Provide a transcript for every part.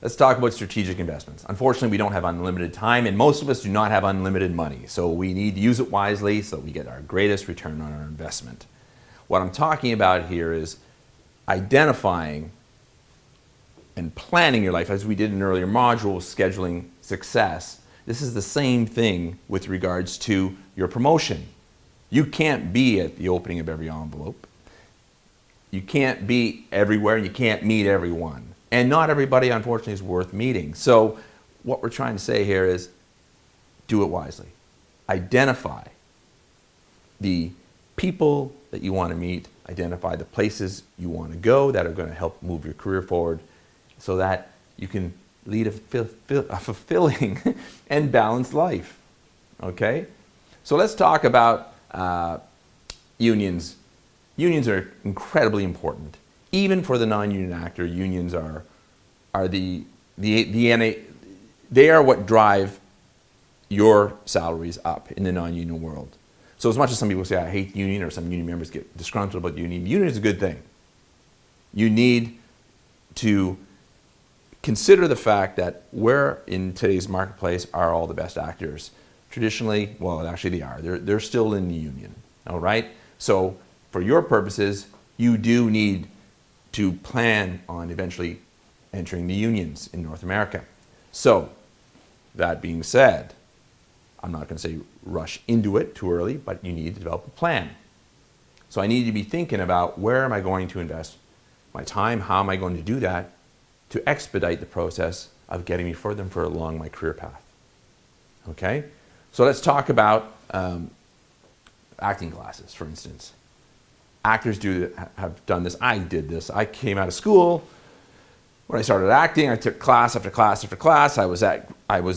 Let's talk about strategic investments. Unfortunately, we don't have unlimited time, and most of us do not have unlimited money. So we need to use it wisely so that we get our greatest return on our investment. What I'm talking about here is identifying and planning your life, as we did in an earlier module, scheduling success. This is the same thing with regards to your promotion. You can't be at the opening of every envelope. You can't be everywhere, and you can't meet everyone. And not everybody, unfortunately, is worth meeting. So what we're trying to say here is do it wisely. Identify the people that you want to meet, identify the places you want to go that are going to help move your career forward so that you can lead a fulfilling and balanced life. Okay? So let's talk about unions. Unions are incredibly important. Even for the non-union actor, unions are they are what drive your salaries up in the non-union world. So as much as some people say, I hate the union, or some union members get disgruntled about the union is a good thing. You need to consider the fact that where in today's marketplace are all the best actors? Traditionally, well, actually they are. They're still in the union, all right? So for your purposes, you do need to plan on eventually entering the unions in North America. So, that being said, I'm not going to say rush into it too early, but you need to develop a plan. So I need to be thinking about where am I going to invest my time, how am I going to do that to expedite the process of getting me further and further along my career path. Okay? So let's talk about acting classes, for instance. Actors have done this. I did this. I came out of school. When I started acting, I took class after class after class. I was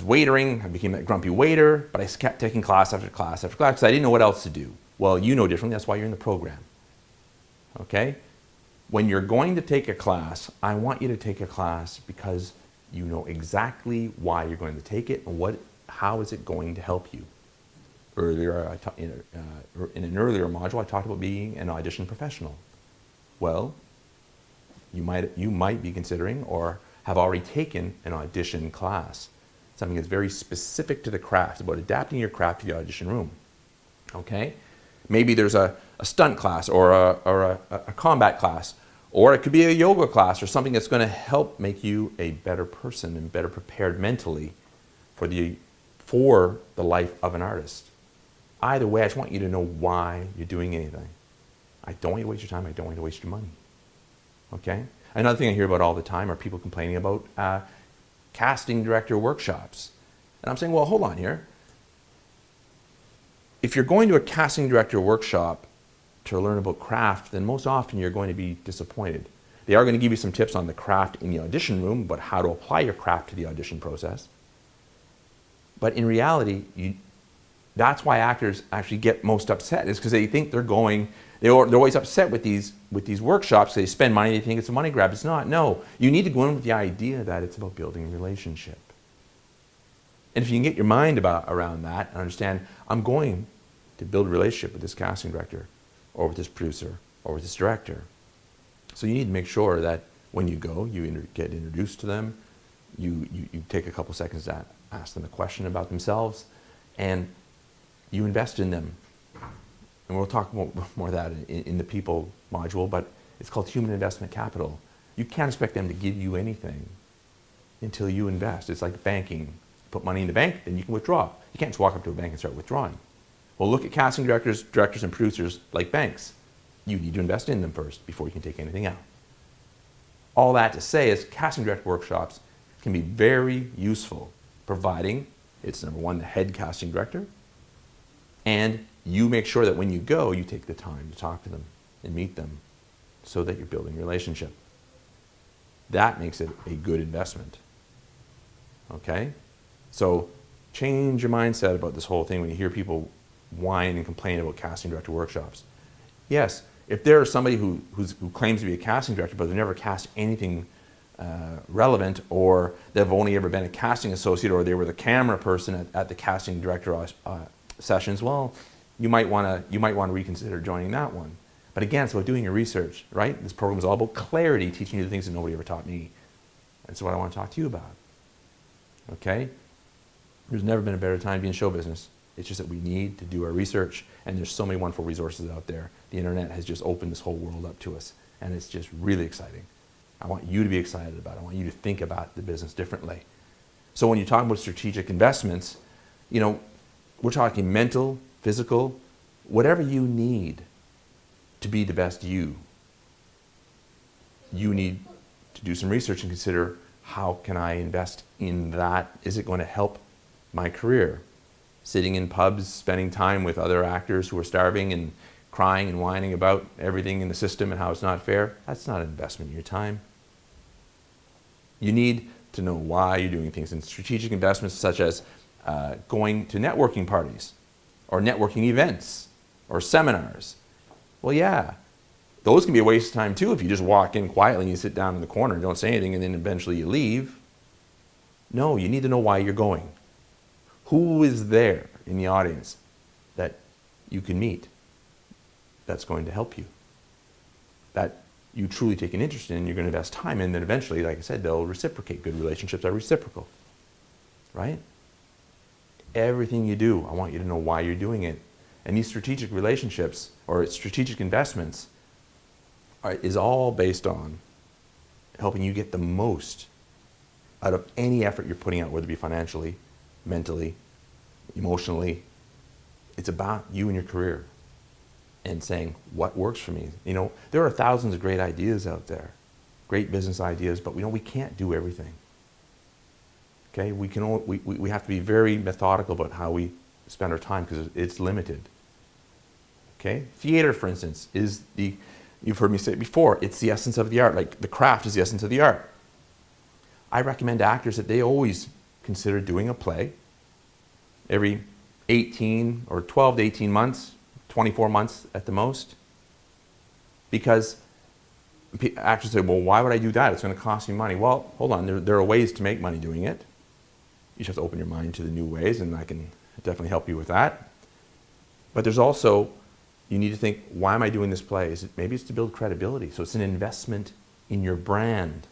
waitering. I became that grumpy waiter, but I kept taking class after class after class because I didn't know what else to do. Well, you know differently. That's why you're in the program. Okay? When you're going to take a class, I want you to take a class because you know exactly why you're going to take it and how is it going to help you. Earlier, in an earlier module, I talked about being an audition professional. Well, you might be considering or have already taken an audition class, something that's very specific to the craft, about adapting your craft to the audition room. Okay? Maybe there's a stunt class or a combat class, or it could be a yoga class or something that's going to help make you a better person and better prepared mentally for the life of an artist. Either way, I just want you to know why you're doing anything. I don't want you to waste your time. I don't want you to waste your money. Okay? Another thing I hear about all the time are people complaining about casting director workshops. And I'm saying, well, hold on here. If you're going to a casting director workshop to learn about craft, then most often you're going to be disappointed. They are going to give you some tips on the craft in the audition room, but how to apply your craft to the audition process. But in reality, that's why actors actually get most upset, is because they think they're always upset with these workshops. They spend money, they think it's a money grab. It's not. No, you need to go in with the idea that it's about building a relationship. And if you can get your mind around that and understand, I'm going to build a relationship with this casting director or with this producer or with this director. So you need to make sure that when you go, you get introduced to them, you take a couple seconds to ask them a question about themselves, and you invest in them. And we'll talk more of that in the people module, but it's called human investment capital. You can't expect them to give you anything until you invest. It's like banking. Put money in the bank, then you can withdraw. You can't just walk up to a bank and start withdrawing. Well, look at casting directors and producers like banks. You need to invest in them first before you can take anything out. All that to say is casting director workshops can be very useful, providing it's, number one, the head casting director, and you make sure that when you go, you take the time to talk to them and meet them so that you're building a relationship. That makes it a good investment. Okay? So change your mindset about this whole thing when you hear people whine and complain about casting director workshops. Yes, if there is somebody who claims to be a casting director but they've never cast anything relevant, or they've only ever been a casting associate, or they were the camera person at the casting director sessions, well, you might want to reconsider joining that one. But again, it's about doing your research, right? This program is all about clarity, teaching you the things that nobody ever taught me. It's what I want to talk to you about. Okay? There's never been a better time to be in show business. It's just that we need to do our research, and there's so many wonderful resources out there. The internet has just opened this whole world up to us, and it's just really exciting. I want you to be excited about it. I want you to think about the business differently. So when you're talking about strategic investments, we're talking mental, physical, whatever you need to be the best you. You need to do some research and consider, how can I invest in that? Is it going to help my career? Sitting in pubs, spending time with other actors who are starving and crying and whining about everything in the system and how it's not fair, that's not an investment in your time. You need to know why you're doing things. And strategic investments such as going to networking parties or networking events or seminars. Well, yeah, those can be a waste of time too if you just walk in quietly and you sit down in the corner and don't say anything and then eventually you leave. No, you need to know why you're going. Who is there in the audience that you can meet that's going to help you, that you truly take an interest in, you're going to invest time in, then eventually, like I said, they'll reciprocate. Good relationships are reciprocal, right? Everything you do, I want you to know why you're doing it. And these strategic relationships or strategic investments is all based on helping you get the most out of any effort you're putting out, whether it be financially, mentally, emotionally. It's about you and your career and saying, what works for me? There are thousands of great ideas out there, great business ideas, but we can't do everything. Okay, we have to be very methodical about how we spend our time because it's limited. Okay, theater, for instance, you've heard me say it before, it's the essence of the art. Like the craft is the essence of the art. I recommend to actors that they always consider doing a play every 18 or 12 to 18 months, 24 months at the most. Because actors say, well, why would I do that? It's going to cost me money. Well, hold on, there are ways to make money doing it. You just have to open your mind to the new ways, and I can definitely help you with that. But there's also, you need to think, why am I doing this play? Maybe it's to build credibility. So it's an investment in your brand.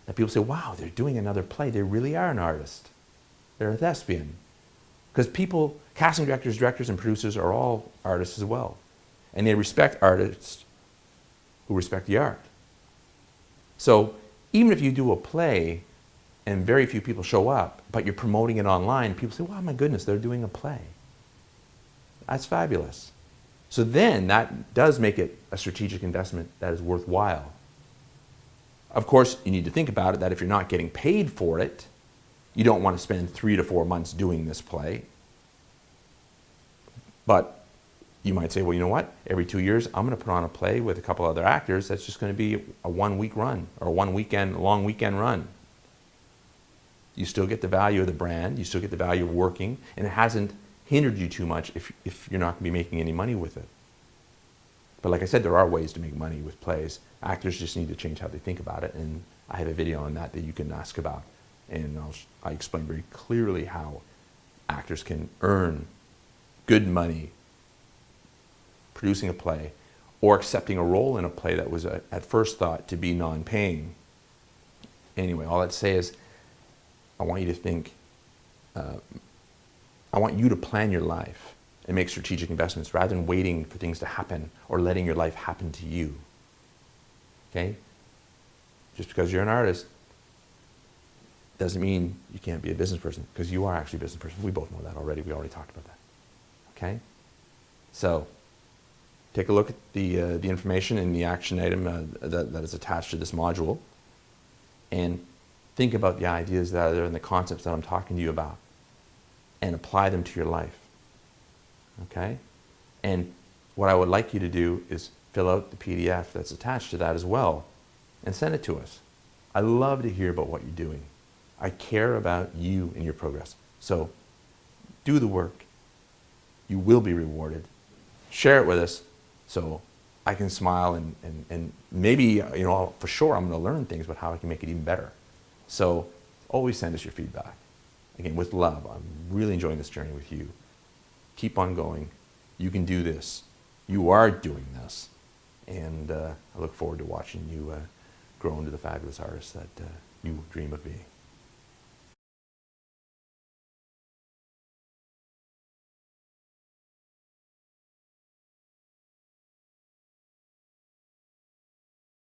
That people say, wow, they're doing another play. They really are an artist. They're a thespian. Because people, casting directors, and producers are all artists as well. And they respect artists who respect the art. So even if you do a play and very few people show up, but you're promoting it online, people say, wow, my goodness, they're doing a play. That's fabulous. So then that does make it a strategic investment that is worthwhile. Of course, you need to think about it that if you're not getting paid for it, you don't want to spend 3 to 4 months doing this play. But you might say, well, you know what? Every 2 years, I'm going to put on a play with a couple other actors that's just going to be a 1 week run or a long weekend run. You still get the value of the brand, you still get the value of working, and it hasn't hindered you too much if you're not going to be making any money with it. But like I said, there are ways to make money with plays. Actors just need to change how they think about it, and I have a video on that you can ask about. And I explain very clearly how actors can earn good money producing a play or accepting a role in a play that was at first thought to be non-paying. Anyway, all that to say is I want you to think, I want you to plan your life and make strategic investments rather than waiting for things to happen or letting your life happen to you. Okay? Just because you're an artist doesn't mean you can't be a business person, because you are actually a business person. We both know that already. We already talked about that. Okay? So, take a look at the information in the action item that is attached to this module, and think about the ideas that are there and the concepts that I'm talking to you about, and apply them to your life. Okay? And what I would like you to do is fill out the PDF that's attached to that as well, and send it to us. I love to hear about what you're doing. I care about you and your progress. So do the work. You will be rewarded. Share it with us so I can smile and maybe, for sure I'm going to learn things about how I can make it even better. So always send us your feedback. Again, with love. I'm really enjoying this journey with you. Keep on going. You can do this. You are doing this. And I look forward to watching you grow into the fabulous artist that you dream of being.